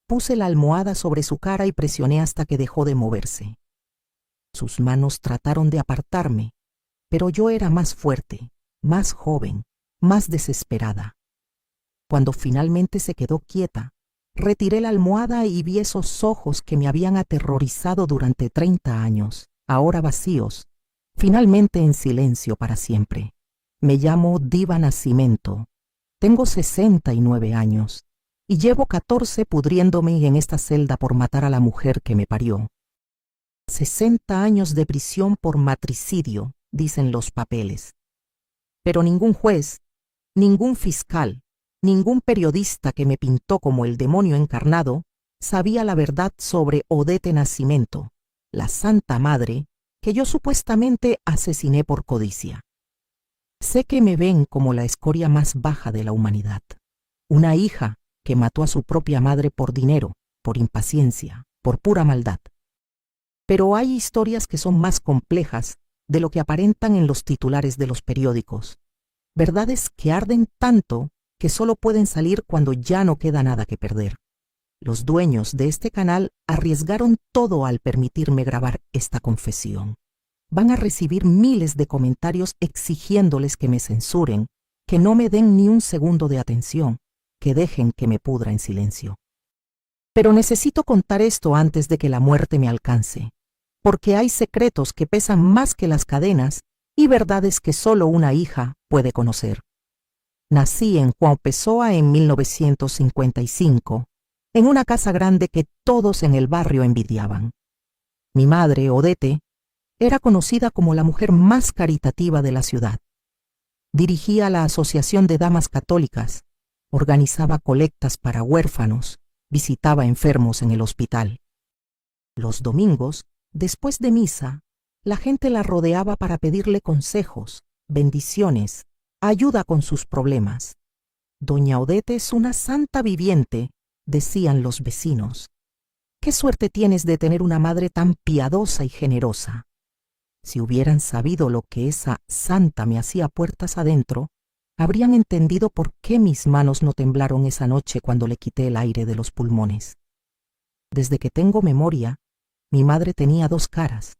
Puse la almohada sobre su cara y presioné hasta que dejó de moverse. Sus manos trataron de apartarme, pero yo era más fuerte, más joven, más desesperada. Cuando finalmente se quedó quieta, retiré la almohada y vi esos ojos que me habían aterrorizado durante 30 años, ahora vacíos, finalmente en silencio para siempre. Me llamo Diva Nascimento, tengo 69 años y llevo 14 pudriéndome en esta celda por matar a la mujer que me parió. 60 años de prisión por matricidio, dicen los papeles. Pero ningún juez, ningún fiscal, ningún periodista que me pintó como el demonio encarnado sabía la verdad sobre Odette Nascimento, la Santa Madre que yo supuestamente asesiné por codicia. Sé que me ven como la escoria más baja de la humanidad, una hija que mató a su propia madre por dinero, por impaciencia, por pura maldad. Pero hay historias que son más complejas de lo que aparentan en los titulares de los periódicos, verdades que arden tanto que solo pueden salir cuando ya no queda nada que perder. Los dueños de este canal arriesgaron todo al permitirme grabar esta confesión. Van a recibir miles de comentarios exigiéndoles que me censuren, que no me den ni un segundo de atención, que dejen que me pudra en silencio. Pero necesito contar esto antes de que la muerte me alcance, porque hay secretos que pesan más que las cadenas y verdades que solo una hija puede conocer. Nací en Juan Pessoa en 1955, en una casa grande que todos en el barrio envidiaban. Mi madre, Odette, era conocida como la mujer más caritativa de la ciudad. Dirigía la Asociación de Damas Católicas, organizaba colectas para huérfanos, visitaba enfermos en el hospital. Los domingos, después de misa, la gente la rodeaba para pedirle consejos, bendiciones, ayuda con sus problemas. Doña Odette es una santa viviente, decían los vecinos. ¿Qué suerte tienes de tener una madre tan piadosa y generosa? Si hubieran sabido lo que esa santa me hacía puertas adentro, habrían entendido por qué mis manos no temblaron esa noche cuando le quité el aire de los pulmones. Desde que tengo memoria, mi madre tenía dos caras.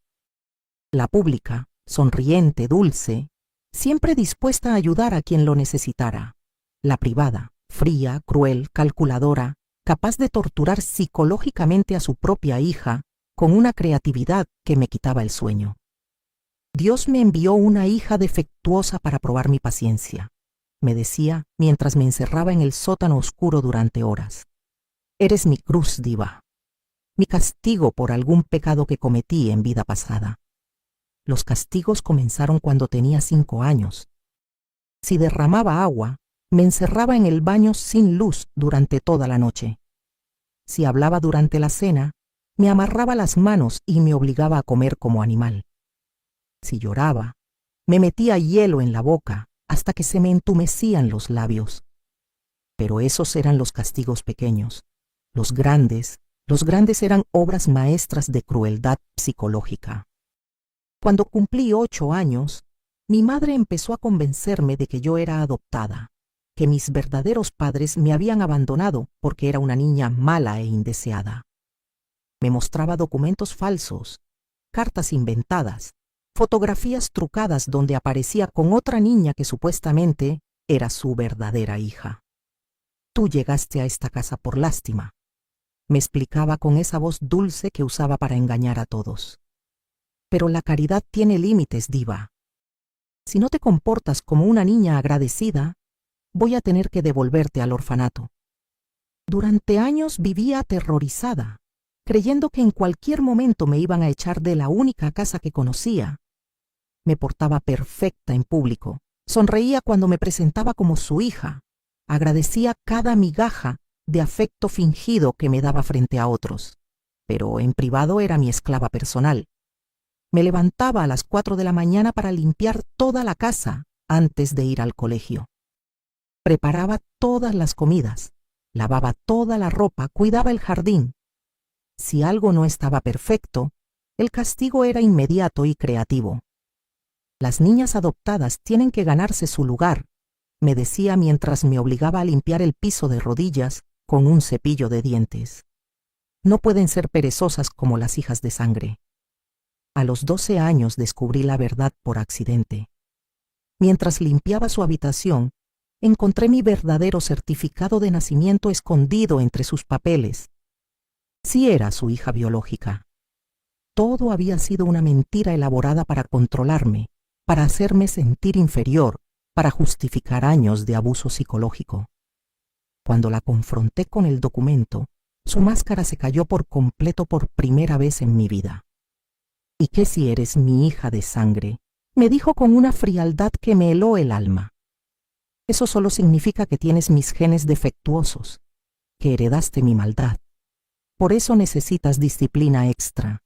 La pública, sonriente, dulce, siempre dispuesta a ayudar a quien lo necesitara. La privada, fría, cruel, calculadora, capaz de torturar psicológicamente a su propia hija con una creatividad que me quitaba el sueño. Dios me envió una hija defectuosa para probar mi paciencia, me decía mientras me encerraba en el sótano oscuro durante horas. Eres mi cruz, Diva, mi castigo por algún pecado que cometí en vida pasada. Los castigos comenzaron cuando tenía 5 años. Si derramaba agua, me encerraba en el baño sin luz durante toda la noche. Si hablaba durante la cena, me amarraba las manos y me obligaba a comer como animal. Si lloraba, me metía hielo en la boca hasta que se me entumecían los labios. Pero esos eran los castigos pequeños. Los grandes eran obras maestras de crueldad psicológica. Cuando cumplí 8 años, mi madre empezó a convencerme de que yo era adoptada, que mis verdaderos padres me habían abandonado porque era una niña mala e indeseada. Me mostraba documentos falsos, cartas inventadas, fotografías trucadas donde aparecía con otra niña que supuestamente era su verdadera hija. Tú llegaste a esta casa por lástima, me explicaba con esa voz dulce que usaba para engañar a todos. Pero la caridad tiene límites, Diva. Si no te comportas como una niña agradecida, voy a tener que devolverte al orfanato. Durante años vivía aterrorizada, creyendo que en cualquier momento me iban a echar de la única casa que conocía. Me portaba perfecta en público, sonreía cuando me presentaba como su hija, agradecía cada migaja de afecto fingido que me daba frente a otros, pero en privado era mi esclava personal. Me levantaba a las 4 de la mañana para limpiar toda la casa antes de ir al colegio. Preparaba todas las comidas, lavaba toda la ropa, cuidaba el jardín. Si algo no estaba perfecto, el castigo era inmediato y creativo. Las niñas adoptadas tienen que ganarse su lugar, me decía mientras me obligaba a limpiar el piso de rodillas con un cepillo de dientes. no pueden ser perezosas como las hijas de sangre. A los 12 años descubrí la verdad por accidente. Mientras limpiaba su habitación, encontré mi verdadero certificado de nacimiento escondido entre sus papeles. Sí era su hija biológica. Todo había sido una mentira elaborada para controlarme, para hacerme sentir inferior, para justificar años de abuso psicológico. Cuando la confronté con el documento, su máscara se cayó por completo por primera vez en mi vida. ¿Y qué si eres mi hija de sangre?, me dijo con una frialdad que me heló el alma. Eso solo significa que tienes mis genes defectuosos, que heredaste mi maldad. Por eso necesitas disciplina extra,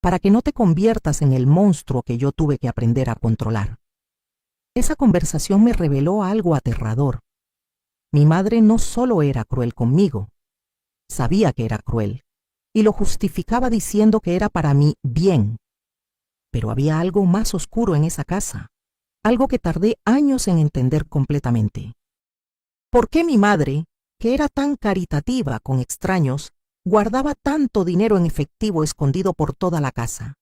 para que no te conviertas en el monstruo que yo tuve que aprender a controlar. Esa conversación me reveló algo aterrador. Mi madre no solo era cruel conmigo, sabía que era cruel, y lo justificaba diciendo que era para mi bien. Pero había algo más oscuro en esa casa, algo que tardé años en entender completamente. ¿Por qué mi madre, que era tan caritativa con extraños, guardaba tanto dinero en efectivo escondido por toda la casa?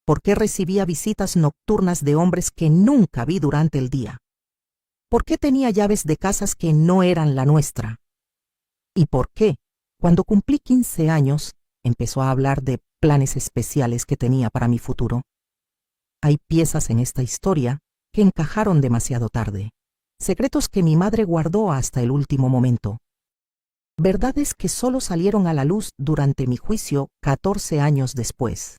¿Por qué recibía visitas nocturnas de hombres que nunca vi durante el día? ¿Por qué tenía llaves de casas que no eran la nuestra? ¿Y por qué, cuando cumplí 15 años, empezó a hablar de planes especiales que tenía para mi futuro? Hay piezas en esta historia que encajaron demasiado tarde, secretos que mi madre guardó hasta el último momento. Verdades que solo salieron a la luz durante mi juicio 14 años después.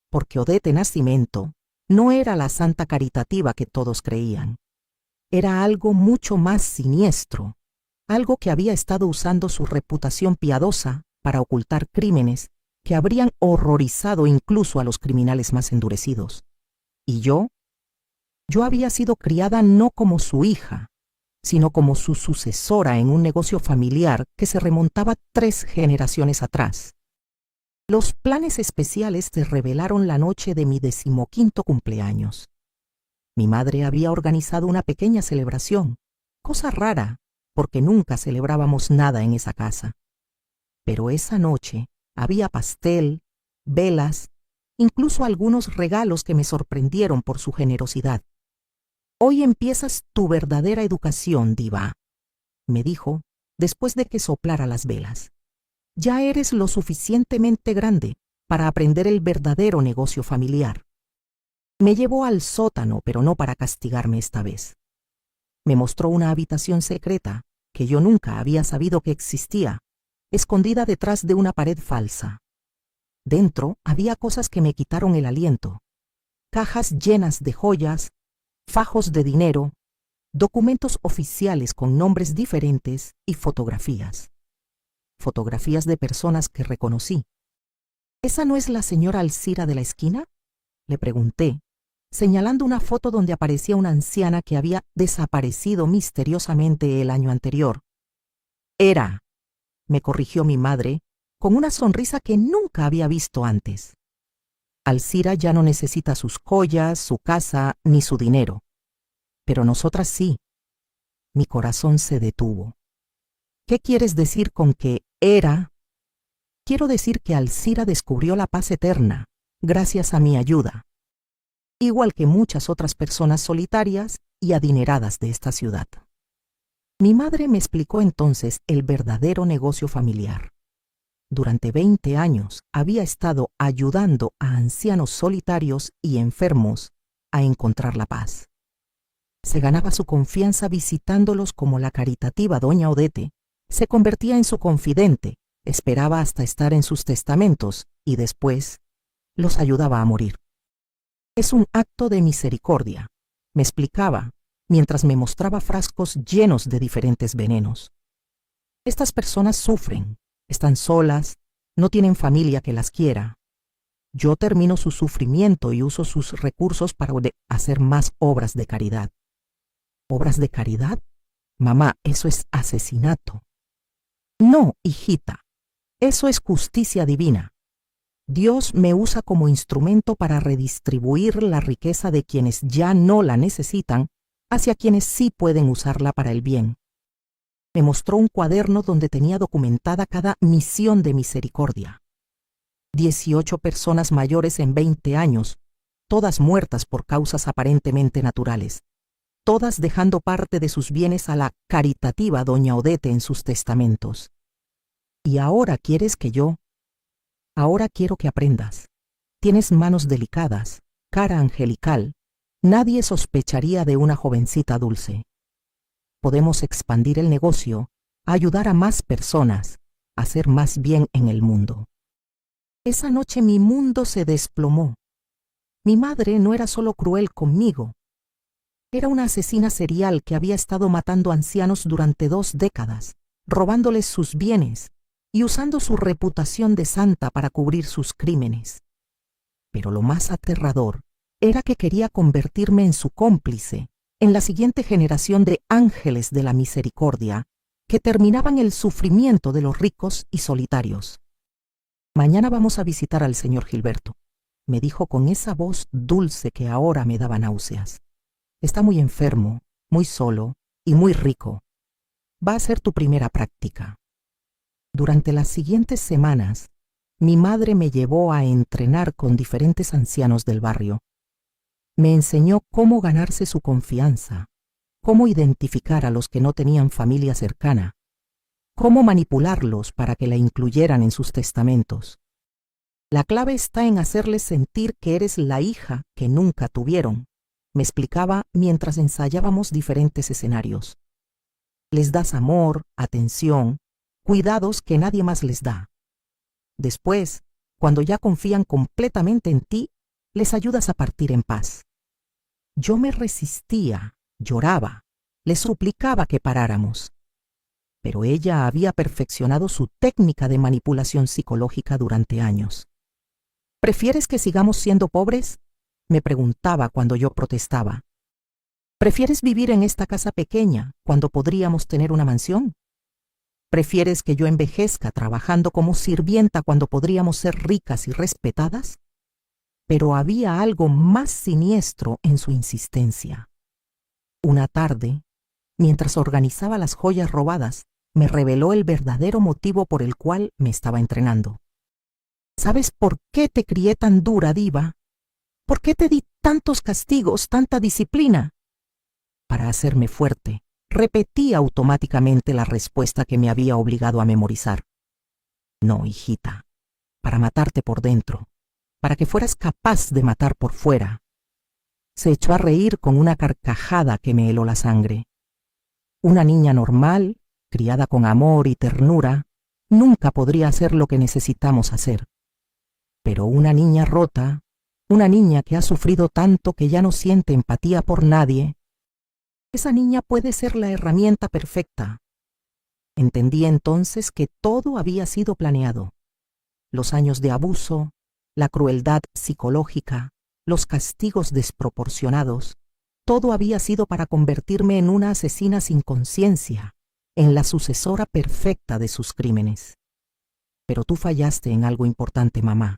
Porque Odette Nascimento no era la santa caritativa que todos creían. Era algo mucho más siniestro, algo que había estado usando su reputación piadosa para ocultar crímenes que habrían horrorizado incluso a los criminales más endurecidos. Y yo había sido criada no como su hija, sino como su sucesora en un negocio familiar que se remontaba 3 generaciones atrás. Los planes especiales se revelaron la noche de mi 15º cumpleaños. Mi madre había organizado una pequeña celebración, cosa rara, porque nunca celebrábamos nada en esa casa. Pero esa noche había pastel, velas, incluso algunos regalos que me sorprendieron por su generosidad. «Hoy empiezas tu verdadera educación, diva», me dijo después de que soplara las velas. «Ya eres lo suficientemente grande para aprender el verdadero negocio familiar». Me llevó al sótano, pero no para castigarme esta vez. Me mostró una habitación secreta que yo nunca había sabido que existía, escondida detrás de una pared falsa. Dentro había cosas que me quitaron el aliento: cajas llenas de joyas, fajos de dinero, documentos oficiales con nombres diferentes y fotografías. Fotografías de personas que reconocí. «¿Esa no es la señora Alcira de la esquina?», le pregunté, señalando una foto donde aparecía una anciana que había desaparecido misteriosamente el año anterior. «Era», me corrigió mi madre, con una sonrisa que nunca había visto antes. «Alcira ya no necesita sus joyas, su casa, ni su dinero. Pero nosotras sí». Mi corazón se detuvo. «¿Qué quieres decir con que era?» «Quiero decir que Alcira descubrió la paz eterna, gracias a mi ayuda, igual que muchas otras personas solitarias y adineradas de esta ciudad». Mi madre me explicó entonces el verdadero negocio familiar. Durante 20 años había estado ayudando a ancianos solitarios y enfermos a encontrar la paz. Se ganaba su confianza visitándolos como la caritativa doña Odette se convertía en su confidente, esperaba hasta estar en sus testamentos y después los ayudaba a morir. «Es un acto de misericordia», me explicaba, mientras me mostraba frascos llenos de diferentes venenos. «Estas personas sufren, están solas, no tienen familia que las quiera. Yo termino su sufrimiento y uso sus recursos para hacer más obras de caridad». «¿Obras de caridad? Mamá, eso es asesinato». «No, hijita, eso es justicia divina. Dios me usa como instrumento para redistribuir la riqueza de quienes ya no la necesitan hacia quienes sí pueden usarla para el bien. Me mostró un cuaderno donde tenía documentada cada misión de misericordia. 18 personas mayores en 20 años, todas muertas por causas aparentemente naturales, todas dejando parte de sus bienes a la caritativa doña Odete en sus testamentos. Y ahora ahora quiero que aprendas. Tienes manos delicadas, cara angelical. Nadie sospecharía de una jovencita dulce. Podemos expandir el negocio, ayudar a más personas, hacer más bien en el mundo. Esa noche mi mundo se desplomó. Mi madre no era solo cruel conmigo. Era una asesina serial que había estado matando ancianos durante 2 décadas, robándoles sus bienes y usando su reputación de santa para cubrir sus crímenes. Pero lo más aterrador era que quería convertirme en su cómplice, en la siguiente generación de ángeles de la misericordia que terminaban el sufrimiento de los ricos y solitarios. Mañana vamos a visitar al señor Gilberto, me dijo con esa voz dulce que ahora me daba náuseas. Está muy enfermo, muy solo y muy rico. Va a ser tu primera práctica. Durante las siguientes semanas, mi madre me llevó a entrenar con diferentes ancianos del barrio. Me enseñó cómo ganarse su confianza, cómo identificar a los que no tenían familia cercana, cómo manipularlos para que la incluyeran en sus testamentos. La clave está en hacerles sentir que eres la hija que nunca tuvieron, me explicaba mientras ensayábamos diferentes escenarios. Les das amor, atención, cuidados que nadie más les da. Después, cuando ya confían completamente en ti, les ayudas a partir en paz. Yo me resistía, lloraba, le suplicaba que paráramos. Pero ella había perfeccionado su técnica de manipulación psicológica durante años. ¿Prefieres que sigamos siendo pobres?, me preguntaba cuando yo protestaba. ¿Prefieres vivir en esta casa pequeña cuando podríamos tener una mansión? ¿Prefieres que yo envejezca trabajando como sirvienta cuando podríamos ser ricas y respetadas? Pero había algo más siniestro en su insistencia. Una tarde, mientras organizaba las joyas robadas, me reveló el verdadero motivo por el cual me estaba entrenando. ¿Sabes por qué te crié tan dura, diva? ¿Por qué te di tantos castigos, tanta disciplina? Para hacerme fuerte, repetí automáticamente la respuesta que me había obligado a memorizar. No, hijita, para matarte por dentro, para que fueras capaz de matar por fuera. Se echó a reír con una carcajada que me heló la sangre. Una niña normal, criada con amor y ternura, nunca podría hacer lo que necesitamos hacer. Pero una niña rota, una niña que ha sufrido tanto que ya no siente empatía por nadie, esa niña puede ser la herramienta perfecta. Entendí entonces que todo había sido planeado. Los años de abuso, la crueldad psicológica, los castigos desproporcionados, todo había sido para convertirme en una asesina sin conciencia, en la sucesora perfecta de sus crímenes. Pero tú fallaste en algo importante, mamá,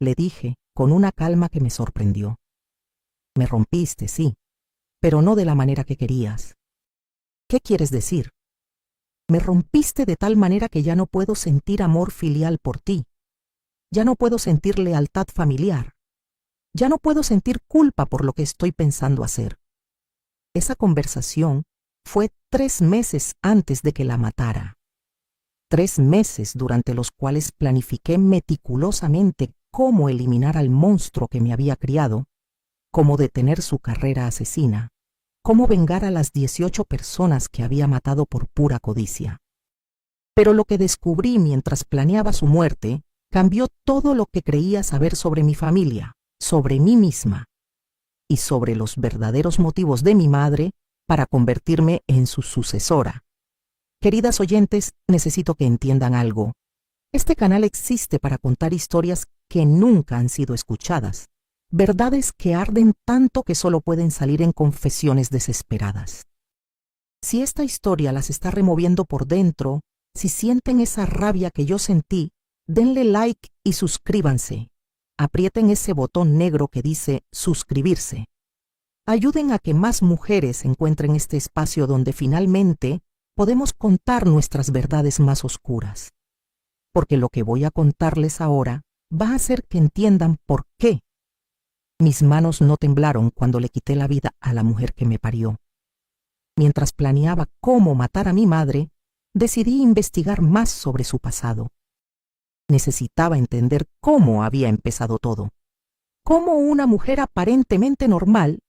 le dije con una calma que me sorprendió. Me rompiste, sí, pero no de la manera que querías. ¿Qué quieres decir? Me rompiste de tal manera que ya no puedo sentir amor filial por ti. Ya no puedo sentir lealtad familiar. Ya no puedo sentir culpa por lo que estoy pensando hacer. Esa conversación fue 3 meses antes de que la matara. 3 meses durante los cuales planifiqué meticulosamente cómo eliminar al monstruo que me había criado, cómo detener su carrera asesina, cómo vengar a las 18 personas que había matado por pura codicia. Pero lo que descubrí mientras planeaba su muerte cambió todo lo que creía saber sobre mi familia, sobre mí misma y sobre los verdaderos motivos de mi madre para convertirme en su sucesora. Queridas oyentes, necesito que entiendan algo. Este canal existe para contar historias que nunca han sido escuchadas, verdades que arden tanto que solo pueden salir en confesiones desesperadas. Si esta historia las está removiendo por dentro, si sienten esa rabia que yo sentí, denle like y suscríbanse. Aprieten ese botón negro que dice suscribirse. Ayuden a que más mujeres encuentren este espacio donde finalmente podemos contar nuestras verdades más oscuras, porque lo que voy a contarles ahora va a hacer que entiendan por qué. Mis manos no temblaron cuando le quité la vida a la mujer que me parió. Mientras planeaba cómo matar a mi madre, decidí investigar más sobre su pasado. Necesitaba entender cómo había empezado todo, cómo una mujer aparentemente normal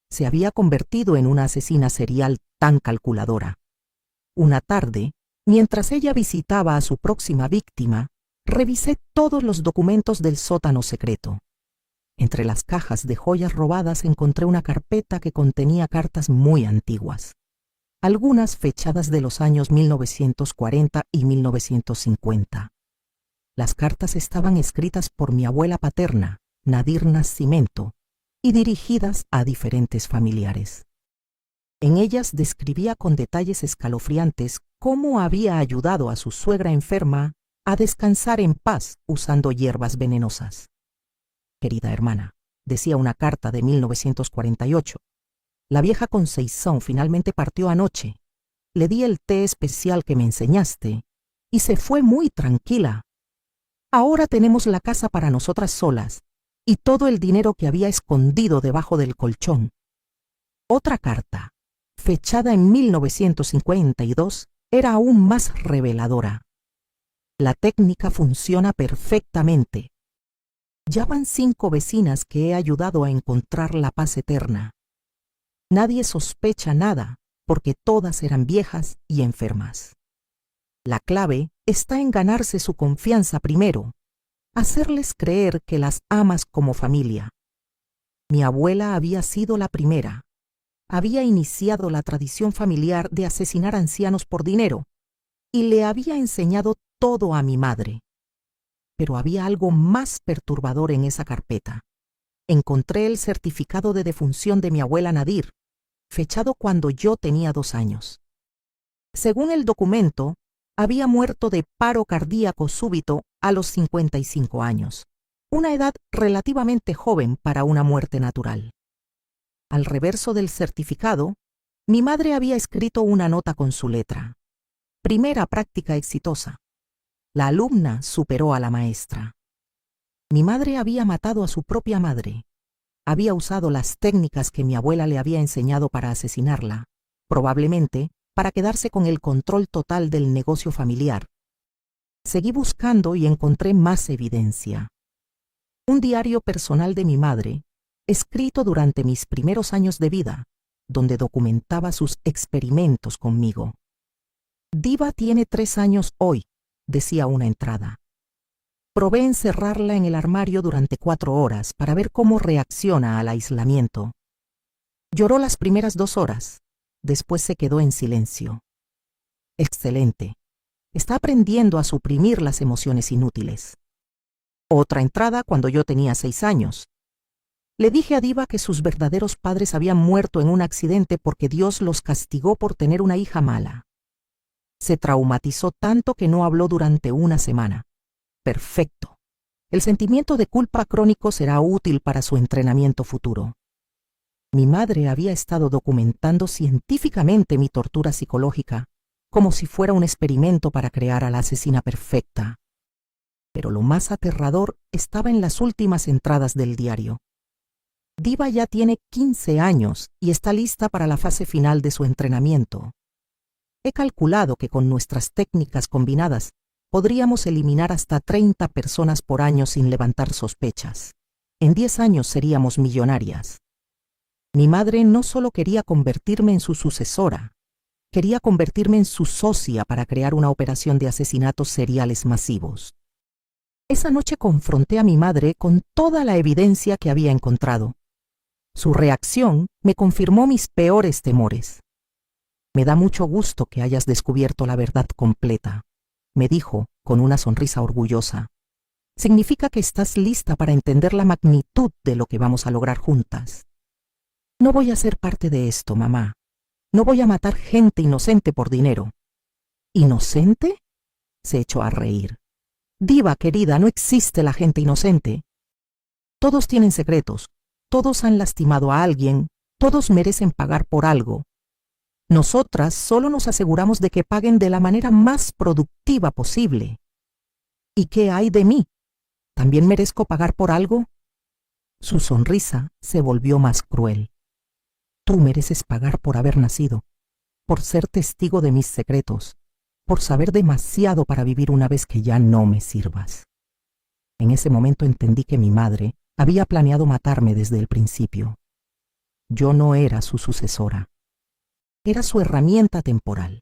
se había convertido en una asesina serial tan calculadora. Una tarde, mientras ella visitaba a su próxima víctima, revisé todos los documentos del sótano secreto. Entre las cajas de joyas robadas encontré una carpeta que contenía cartas muy antiguas, algunas fechadas de los años 1940 y 1950. Las cartas estaban escritas por mi abuela paterna, Nadir Nascimento, y dirigidas a diferentes familiares. En ellas describía con detalles escalofriantes cómo había ayudado a su suegra enferma a descansar en paz usando hierbas venenosas. Querida hermana, decía una carta de 1948, la vieja Conceizón finalmente partió anoche. Le di el té especial que me enseñaste y se fue muy tranquila. Ahora tenemos la casa para nosotras solas y todo el dinero que había escondido debajo del colchón. Otra carta, fechada en 1952, era aún más reveladora. La técnica funciona perfectamente. Ya van 5 vecinas que he ayudado a encontrar la paz eterna. Nadie sospecha nada porque todas eran viejas y enfermas. La clave está en ganarse su confianza primero, hacerles creer que las amas como familia. Mi abuela había sido la primera. Había iniciado la tradición familiar de asesinar ancianos por dinero y le había enseñado todo a mi madre. Pero había algo más perturbador en esa carpeta. Encontré el certificado de defunción de mi abuela Nadir, fechado cuando yo tenía 2 años. Según el documento, había muerto de paro cardíaco súbito a los 55 años, una edad relativamente joven para una muerte natural. Al reverso del certificado, mi madre había escrito una nota con su letra. Primera práctica exitosa. La alumna superó a la maestra. Mi madre había matado a su propia madre. Había usado las técnicas que mi abuela le había enseñado para asesinarla, probablemente para quedarse con el control total del negocio familiar. Seguí buscando y encontré más evidencia. Un diario personal de mi madre, escrito durante mis primeros años de vida, donde documentaba sus experimentos conmigo. Diva tiene 3 años hoy, decía una entrada. Probé encerrarla en el armario durante 4 horas para ver cómo reacciona al aislamiento. Lloró las primeras 2 horas, después se quedó en silencio. Excelente. Está aprendiendo a suprimir las emociones inútiles. Otra entrada cuando yo tenía 6 años. Le dije a Diva que sus verdaderos padres habían muerto en un accidente porque Dios los castigó por tener una hija mala. Se traumatizó tanto que no habló durante 1 semana. Perfecto. El sentimiento de culpa crónico será útil para su entrenamiento futuro. Mi madre había estado documentando científicamente mi tortura psicológica, como si fuera un experimento para crear a la asesina perfecta. Pero lo más aterrador estaba en las últimas entradas del diario. Diva ya tiene 15 años y está lista para la fase final de su entrenamiento. He calculado que con nuestras técnicas combinadas podríamos eliminar hasta 30 personas por año sin levantar sospechas. En 10 años seríamos millonarias. Mi madre no solo quería convertirme en su sucesora, quería convertirme en su socia para crear una operación de asesinatos seriales masivos. Esa noche confronté a mi madre con toda la evidencia que había encontrado. Su reacción me confirmó mis peores temores. Me da mucho gusto que hayas descubierto la verdad completa, me dijo con una sonrisa orgullosa. Significa que estás lista para entender la magnitud de lo que vamos a lograr juntas. No voy a ser parte de esto, mamá. No voy a matar gente inocente por dinero. ¿Inocente? Se echó a reír. Diva, querida, no existe la gente inocente. Todos tienen secretos, todos han lastimado a alguien, todos merecen pagar por algo. Nosotras solo nos aseguramos de que paguen de la manera más productiva posible. ¿Y qué hay de mí? ¿También merezco pagar por algo? Su sonrisa se volvió más cruel. Tú mereces pagar por haber nacido, por ser testigo de mis secretos, por saber demasiado para vivir una vez que ya no me sirvas. En ese momento entendí que mi madre había planeado matarme desde el principio. Yo no era su sucesora. Era su herramienta temporal.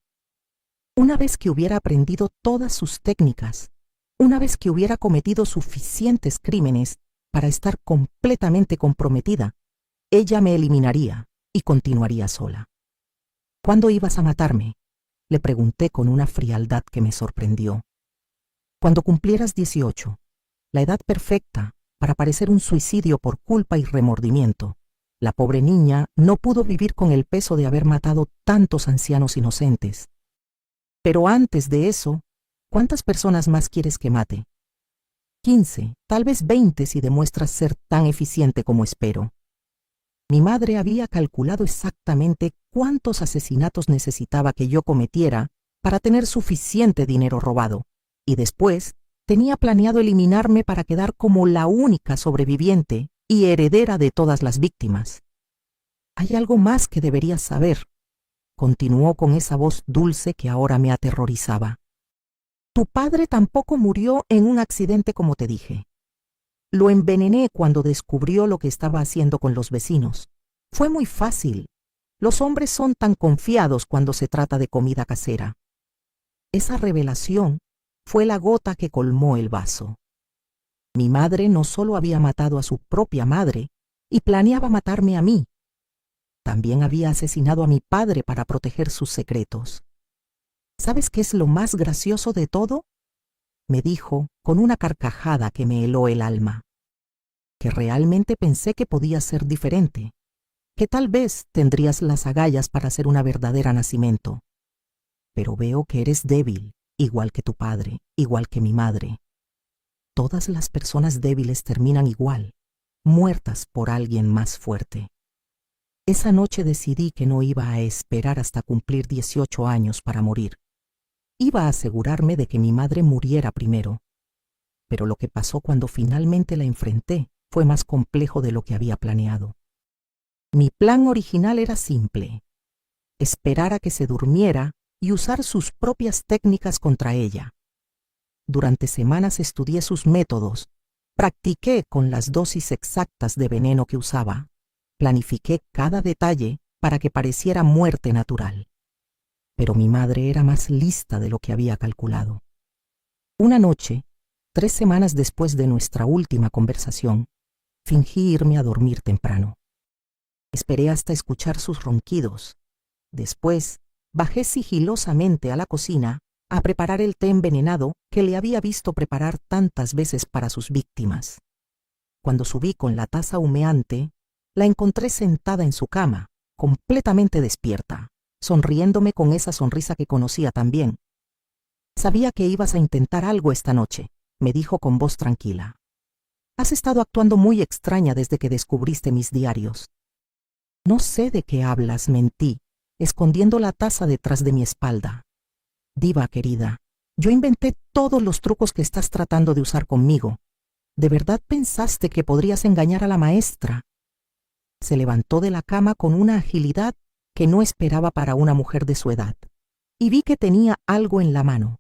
Una vez que hubiera aprendido todas sus técnicas, una vez que hubiera cometido suficientes crímenes para estar completamente comprometida, ella me eliminaría y continuaría sola. ¿Cuándo ibas a matarme?, le pregunté con una frialdad que me sorprendió. Cuando cumplieras 18, la edad perfecta para parecer un suicidio por culpa y remordimiento. La pobre niña no pudo vivir con el peso de haber matado tantos ancianos inocentes. Pero antes de eso, ¿cuántas personas más quieres que mate? 15, tal vez 20 si demuestras ser tan eficiente como espero. Mi madre había calculado exactamente cuántos asesinatos necesitaba que yo cometiera para tener suficiente dinero robado, y después tenía planeado eliminarme para quedar como la única sobreviviente y heredera de todas las víctimas. Hay algo más que deberías saber, continuó con esa voz dulce que ahora me aterrorizaba. Tu padre tampoco murió en un accidente como te dije. Lo envenené cuando descubrió lo que estaba haciendo con los vecinos. Fue muy fácil. Los hombres son tan confiados cuando se trata de comida casera. Esa revelación fue la gota que colmó el vaso. Mi madre no solo había matado a su propia madre y planeaba matarme a mí, también había asesinado a mi padre para proteger sus secretos. ¿Sabes qué es lo más gracioso de todo?, me dijo con una carcajada que me heló el alma. Que realmente pensé que podía ser diferente, que tal vez tendrías las agallas para ser una verdadera nacimiento. Pero veo que eres débil, igual que tu padre, igual que mi madre. Todas las personas débiles terminan igual, muertas por alguien más fuerte. Esa noche decidí que no iba a esperar hasta cumplir 18 años para morir. Iba a asegurarme de que mi madre muriera primero. Pero lo que pasó cuando finalmente la enfrenté fue más complejo de lo que había planeado. Mi plan original era simple: esperar a que se durmiera y usar sus propias técnicas contra ella. Durante semanas estudié sus métodos, practiqué con las dosis exactas de veneno que usaba, planifiqué cada detalle para que pareciera muerte natural. Pero mi madre era más lista de lo que había calculado. Una noche, 3 semanas después de nuestra última conversación, fingí irme a dormir temprano. Esperé hasta escuchar sus ronquidos. Después, bajé sigilosamente a la cocina a preparar el té envenenado que le había visto preparar tantas veces para sus víctimas. Cuando subí con la taza humeante, la encontré sentada en su cama, completamente despierta, sonriéndome con esa sonrisa que conocía tan bien. Sabía que ibas a intentar algo esta noche, me dijo con voz tranquila. Has estado actuando muy extraña desde que descubriste mis diarios. No sé de qué hablas, mentí, escondiendo la taza detrás de mi espalda. Diva querida, yo inventé todos los trucos que estás tratando de usar conmigo. ¿De verdad pensaste que podrías engañar a la maestra? Se levantó de la cama con una agilidad que no esperaba para una mujer de su edad, y vi que tenía algo en la mano,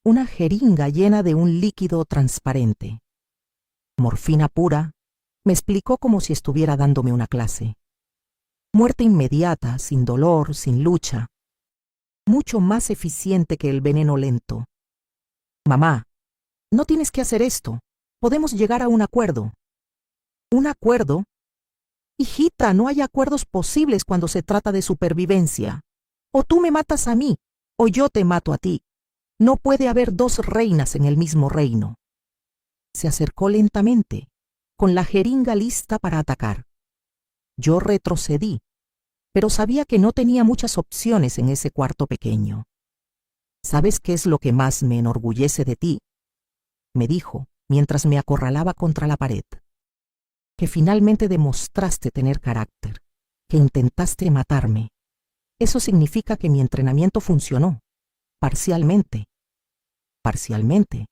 una jeringa llena de un líquido transparente. Morfina pura, me explicó como si estuviera dándome una clase. Muerte inmediata, sin dolor, sin lucha. Mucho más eficiente que el veneno lento. Mamá, no tienes que hacer esto. Podemos llegar a un acuerdo. ¿Un acuerdo? Hijita, no hay acuerdos posibles cuando se trata de supervivencia. O tú me matas a mí, o yo te mato a ti. No puede haber 2 reinas en el mismo reino. Se acercó lentamente, con la jeringa lista para atacar. Yo retrocedí, pero sabía que no tenía muchas opciones en ese cuarto pequeño. ¿Sabes qué es lo que más me enorgullece de ti?, me dijo mientras me acorralaba contra la pared. Que finalmente demostraste tener carácter, que intentaste matarme. Eso significa que mi entrenamiento funcionó. Parcialmente. Parcialmente.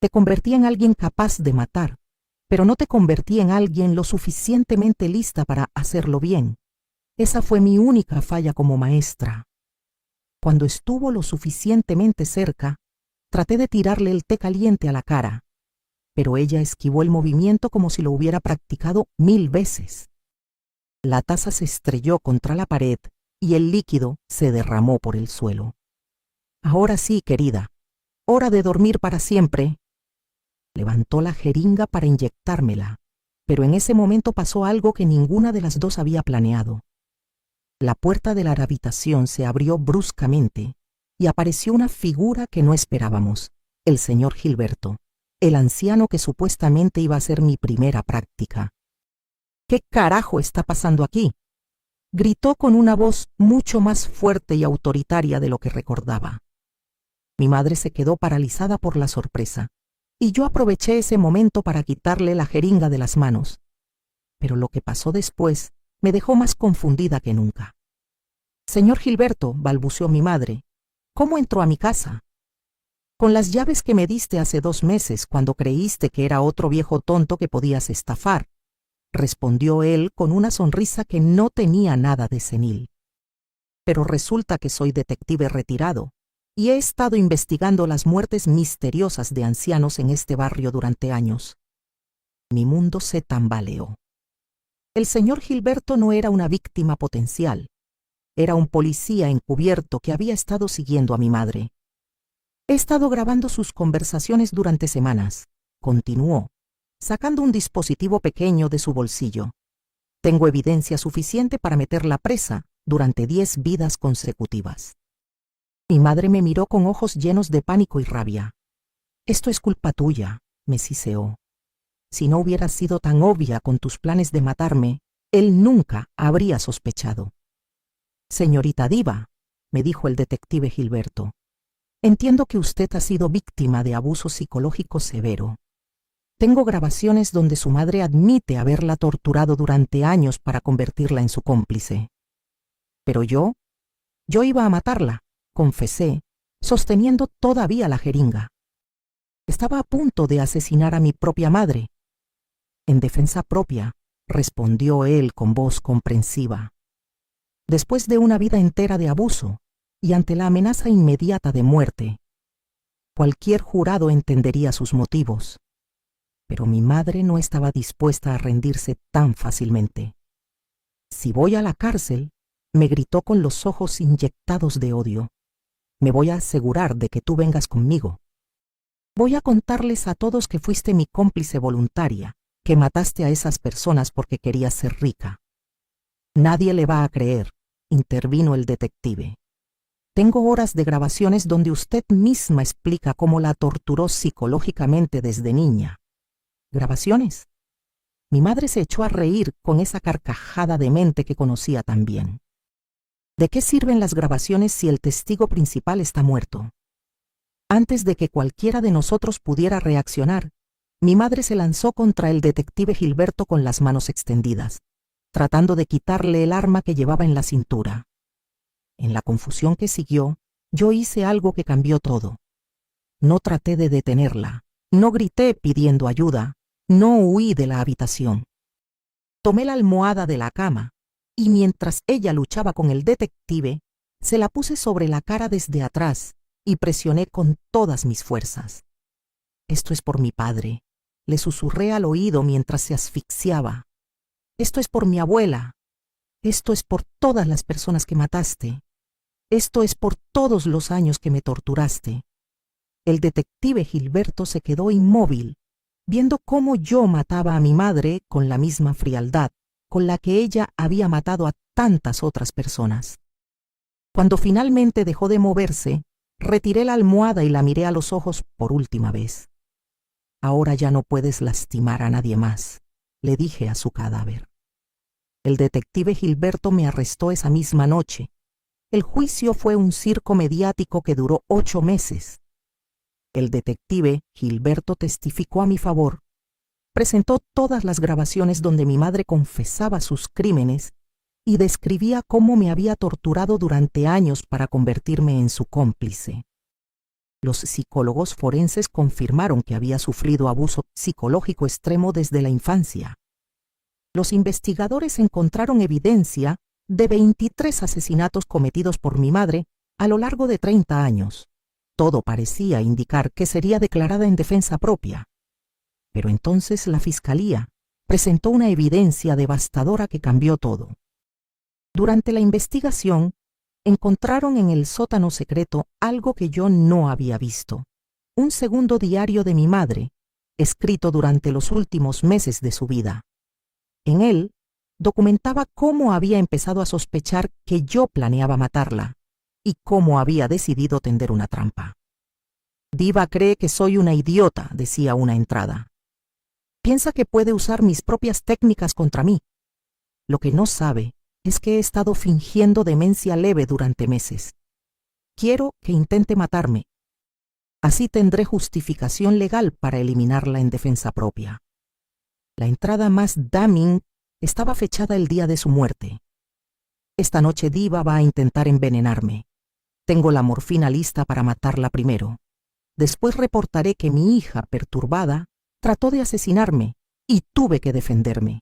Te convertí en alguien capaz de matar, pero no te convertí en alguien lo suficientemente lista para hacerlo bien. Esa fue mi única falla como maestra. Cuando estuvo lo suficientemente cerca, traté de tirarle el té caliente a la cara, pero ella esquivó el movimiento como si lo hubiera practicado 1000 veces. La taza se estrelló contra la pared y el líquido se derramó por el suelo. Ahora sí, querida, hora de dormir para siempre. Levantó la jeringa para inyectármela, pero en ese momento pasó algo que ninguna de las dos había planeado. La puerta de la habitación se abrió bruscamente y apareció una figura que no esperábamos, el señor Gilberto, el anciano que supuestamente iba a ser mi primera práctica. ¿Qué carajo está pasando aquí?, gritó con una voz mucho más fuerte y autoritaria de lo que recordaba. Mi madre se quedó paralizada por la sorpresa, y yo aproveché ese momento para quitarle la jeringa de las manos. Pero lo que pasó después me dejó más confundida que nunca. Señor Gilberto, balbuceó mi madre, ¿cómo entró a mi casa? Con las llaves que me diste hace 2 meses cuando creíste que era otro viejo tonto que podías estafar, respondió él con una sonrisa que no tenía nada de senil. Pero resulta que soy detective retirado y he estado investigando las muertes misteriosas de ancianos en este barrio durante años. Mi mundo se tambaleó. El señor Gilberto no era una víctima potencial. Era un policía encubierto que había estado siguiendo a mi madre. He estado grabando sus conversaciones durante semanas, continuó, sacando un dispositivo pequeño de su bolsillo. Tengo evidencia suficiente para meterla presa durante 10 vidas consecutivas. Mi madre me miró con ojos llenos de pánico y rabia. Esto es culpa tuya, me siseó. Si no hubieras sido tan obvia con tus planes de matarme, él nunca habría sospechado. Señorita Diva, me dijo el detective Gilberto, entiendo que usted ha sido víctima de abuso psicológico severo. Tengo grabaciones donde su madre admite haberla torturado durante años para convertirla en su cómplice. Pero yo iba a matarla, confesé, sosteniendo todavía la jeringa. Estaba a punto de asesinar a mi propia madre. En defensa propia, respondió él con voz comprensiva. Después de una vida entera de abuso y ante la amenaza inmediata de muerte, cualquier jurado entendería sus motivos. Pero mi madre no estaba dispuesta a rendirse tan fácilmente. Si voy a la cárcel, me gritó con los ojos inyectados de odio, me voy a asegurar de que tú vengas conmigo. Voy a contarles a todos que fuiste mi cómplice voluntaria, que mataste a esas personas porque querías ser rica. Nadie le va a creer, intervino el detective. Tengo horas de grabaciones donde usted misma explica cómo la torturó psicológicamente desde niña. ¿Grabaciones? Mi madre se echó a reír con esa carcajada demente que conocía tan bien. ¿De qué sirven las grabaciones si el testigo principal está muerto? Antes de que cualquiera de nosotros pudiera reaccionar, mi madre se lanzó contra el detective Gilberto con las manos extendidas, tratando de quitarle el arma que llevaba en la cintura. En la confusión que siguió, yo hice algo que cambió todo. No traté de detenerla, no grité pidiendo ayuda, no huí de la habitación. Tomé la almohada de la cama y mientras ella luchaba con el detective, se la puse sobre la cara desde atrás y presioné con todas mis fuerzas. Esto es por mi padre, le susurré al oído mientras se asfixiaba. Esto es por mi abuela. Esto es por todas las personas que mataste. Esto es por todos los años que me torturaste. El detective Gilberto se quedó inmóvil, viendo cómo yo mataba a mi madre con la misma frialdad con la que ella había matado a tantas otras personas. Cuando finalmente dejó de moverse, retiré la almohada y la miré a los ojos por última vez. Ahora ya no puedes lastimar a nadie más, le dije a su cadáver. El detective Gilberto me arrestó esa misma noche. El juicio fue un circo mediático que duró 8 meses. El detective Gilberto testificó a mi favor. Presentó todas las grabaciones donde mi madre confesaba sus crímenes y describía cómo me había torturado durante años para convertirme en su cómplice. Los psicólogos forenses confirmaron que había sufrido abuso psicológico extremo desde la infancia. Los investigadores encontraron evidencia de 23 asesinatos cometidos por mi madre a lo largo de 30 años. Todo parecía indicar que sería declarada en defensa propia. Pero entonces la Fiscalía presentó una evidencia devastadora que cambió todo. Durante la investigación, encontraron en el sótano secreto algo que yo no había visto: un segundo diario de mi madre, escrito durante los últimos meses de su vida. En él, documentaba cómo había empezado a sospechar que yo planeaba matarla y cómo había decidido tender una trampa. «Diva cree que soy una idiota», decía una entrada. «Piensa que puede usar mis propias técnicas contra mí. Lo que no sabe es que he estado fingiendo demencia leve durante meses. Quiero que intente matarme. Así tendré justificación legal para eliminarla en defensa propia». La entrada más damning estaba fechada el día de su muerte. «Esta noche Diva va a intentar envenenarme. Tengo la morfina lista para matarla primero. Después reportaré que mi hija, perturbada, trató de asesinarme y tuve que defenderme.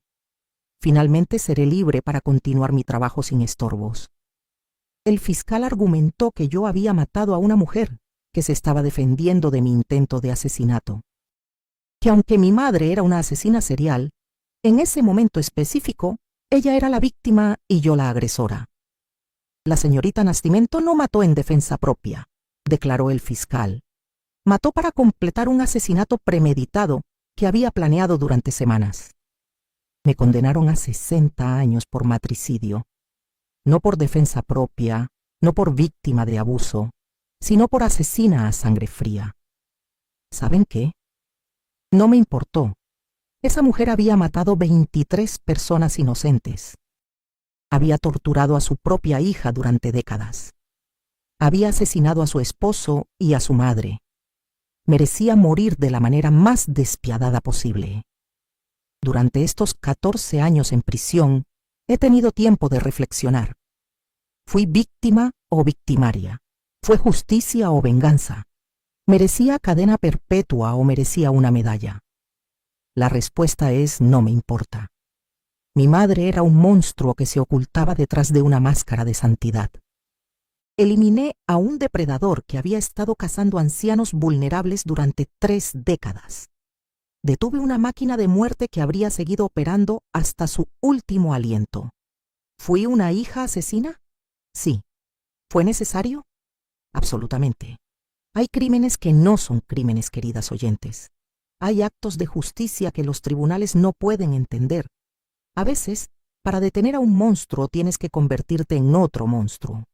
Finalmente seré libre para continuar mi trabajo sin estorbos». El fiscal argumentó que yo había matado a una mujer que se estaba defendiendo de mi intento de asesinato. Que aunque mi madre era una asesina serial, en ese momento específico, ella era la víctima y yo la agresora. «La señorita Nascimento no mató en defensa propia», declaró el fiscal. «Mató para completar un asesinato premeditado que había planeado durante semanas». Me condenaron a 60 años por matricidio, no por defensa propia, no por víctima de abuso, sino por asesina a sangre fría. ¿Saben qué? No me importó. Esa mujer había matado 23 personas inocentes. Había torturado a su propia hija durante décadas. Había asesinado a su esposo y a su madre. Merecía morir de la manera más despiadada posible. Durante estos 14 años en prisión, he tenido tiempo de reflexionar. ¿Fui víctima o victimaria? ¿Fue justicia o venganza? ¿Merecía cadena perpetua o merecía una medalla? La respuesta es: no me importa. Mi madre era un monstruo que se ocultaba detrás de una máscara de santidad. Eliminé a un depredador que había estado cazando ancianos vulnerables durante 3 décadas. Detuve una máquina de muerte que habría seguido operando hasta su último aliento. ¿Fui una hija asesina? Sí. ¿Fue necesario? Absolutamente. Hay crímenes que no son crímenes, queridas oyentes. Hay actos de justicia que los tribunales no pueden entender. A veces, para detener a un monstruo tienes que convertirte en otro monstruo.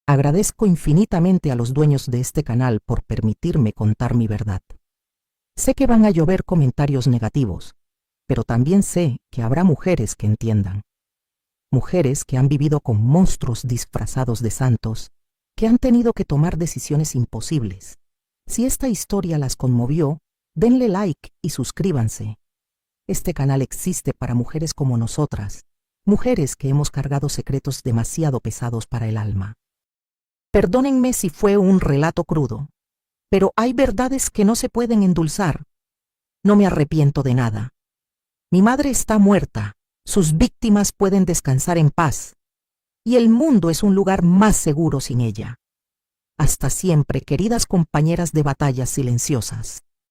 Agradezco infinitamente a los dueños de este canal por permitirme contar mi verdad. Sé que van a llover comentarios negativos, pero también sé que habrá mujeres que entiendan. Mujeres que han vivido con monstruos disfrazados de santos, que han tenido que tomar decisiones imposibles. Si esta historia las conmovió, denle like y suscríbanse. Este canal existe para mujeres como nosotras, mujeres que hemos cargado secretos demasiado pesados para el alma. Perdónenme si fue un relato crudo, pero hay verdades que no se pueden endulzar. No me arrepiento de nada. Mi madre está muerta, sus víctimas pueden descansar en paz, y el mundo es un lugar más seguro sin ella. Hasta siempre, queridas compañeras de batallas silenciosas.